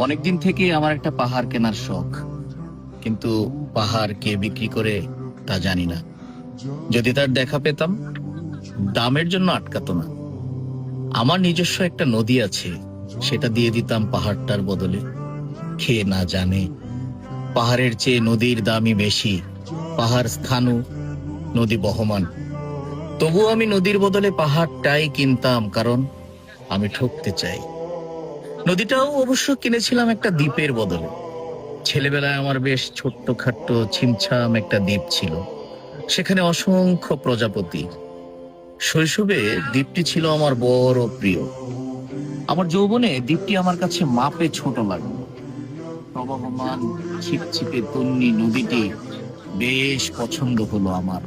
অনেকদিন থেকে আমার একটা পাহাড় কেনার শখ, কিন্তু পাহাড় কে বিক্রি করে তা জানি না। যদি তার দেখা পেতাম, দামের জন্য আটকাতো না। আমার নিজস্ব একটা নদী আছে, সেটা দিয়ে দিতাম পাহাড়টার বদলে। খেয়ে না জানে পাহাড়ের চেয়ে নদীর দামই বেশি। পাহাড় স্থাণু, নদী বহমান। তবু আমি নদীর বদলে পাহাড়টাই কিনতাম, কারণ আমি ঠকতে চাই। নদীটাও অবশ্য কিনেছিলাম একটা দ্বীপের বদলে। ছেলেবেলায় আমার বেশ ছোট্ট খাট্ট ছিমছাম একটা দ্বীপ ছিল, সেখানে অসংখ্য প্রজাপতি। শৈশবে দ্বীপটি ছিল আমার বড় প্রিয়। আমার যৌবনে দ্বীপটি আমার কাছে মাপে ছোট লাগলো। প্রবহমান ছিপছিপে তন্নি নদীটি বেশ পছন্দ হলো আমার।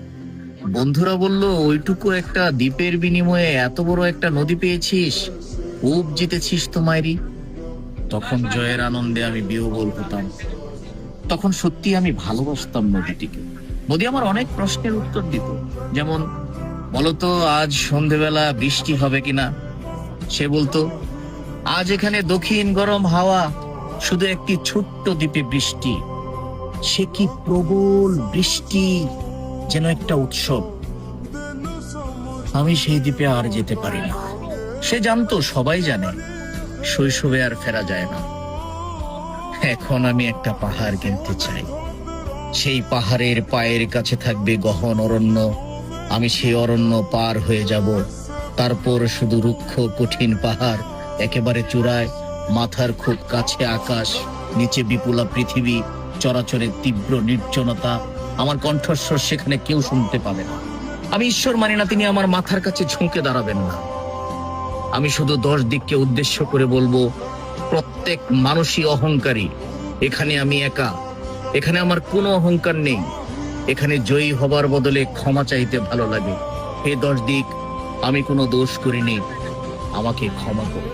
বন্ধুরা বলল, ওইটুকু একটা দ্বীপের বিনিময়ে এত বড় একটা নদী পেয়েছিস, খুব জিতেছিস তো মাইরি। তখন জয়ের আনন্দে আমি বিহ্বল হতাম। তখন সত্যি আমি ভালোবাসতাম নদীটিকে। নদী আমার অনেক প্রশ্নের উত্তর দিত, যেমন, বলতো আজ সন্ধেবেলা বৃষ্টি হবে কিনা। সে বলতো, আজ এখানে দক্ষিণ গরম হাওয়া, শুধু একটি ছোট্ট দ্বীপে বৃষ্টি। সে কি প্রবল বৃষ্টি, যেন একটা উৎসব। আমি সেই দ্বীপে আর যেতে পারি না। সে জানতো, সবাই জানে, শৈশবে আর ফেরা যায় না। এখন আমি একটা পাহাড় কিনতে চাই। সেই পাহাড়ের পায়ের কাছে থাকবে গহন অরণ্য। আমি সেই অরণ্য পার হয়ে যাব। তারপর শুধু রুক্ষ কঠিন পাহাড়, একেবারে চূড়ায়, মাথার খুব কাছে আকাশ, নিচে বিপুলা পৃথিবী, চরাচরের তীব্র নির্জনতা। আমার কণ্ঠস্বর সেখানে কেউ শুনতে পাবে না। আমি ঈশ্বর মানি না তিনি আমার মাথার কাছে ঝুঁকে দাঁড়াবেন না। আমি শুধু 10 দিককে উদ্দেশ্য করে বলবো, প্রত্যেক মানুষই অহংকারী। এখানে আমি একা। এখানে আমার কোনো অহংকার নেই। এখানে জয়ী হবার বদলে ক্ষমা চাইতে ভালো লাগে। হে 10 দিক, আমি কোনো দোষ করিনি, আমাকে ক্ষমা করো।